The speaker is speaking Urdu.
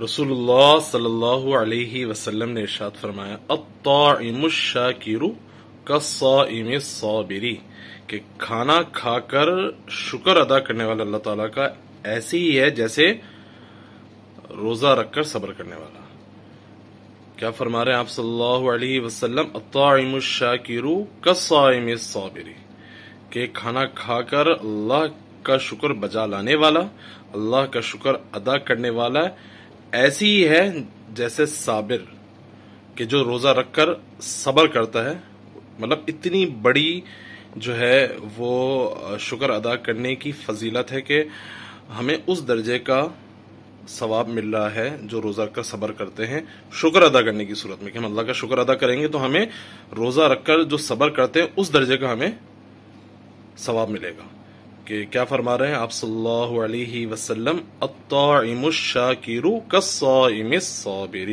رسول اللہ صلی اللہ علیہ وسلم نے ارشاد فرمایا الطاعم الشاکر کالصائم الصابر، کہ کھانا کھا کر شکر ادا کرنے والا اللہ تعالیٰ کا ایسے ہی ہے جیسے روزہ رکھ کر صبر کرنے والا۔ کیا فرما رہے ہیں آپ صلی اللہ علیہ وسلم؟ الطاعم الشاکر کالصائم الصابر، کہ کھانا کھا کر اللہ کا شکر بجا لانے والا، اللہ کا شکر ادا کرنے والا ایسی ہی ہے جیسے صابر، کہ جو روزہ رکھ کر صبر کرتا ہے۔ مطلب اتنی بڑی جو ہے وہ شکر ادا کرنے کی فضیلت ہے کہ ہمیں اس درجے کا ثواب مل رہا ہے جو روزہ رکھ کر صبر کرتے ہیں شکر ادا کرنے کی صورت میں، کہ ہم اللہ کا شکر ادا کریں گے تو ہمیں روزہ رکھ کر جو صبر کرتے ہیں اس درجے کا ہمیں ثواب ملے گا۔ کہ کیا فرما رہے ہیں آپ صلی اللہ علیہ وسلم؟ الطاعم الشاکر کالصائم الصابر۔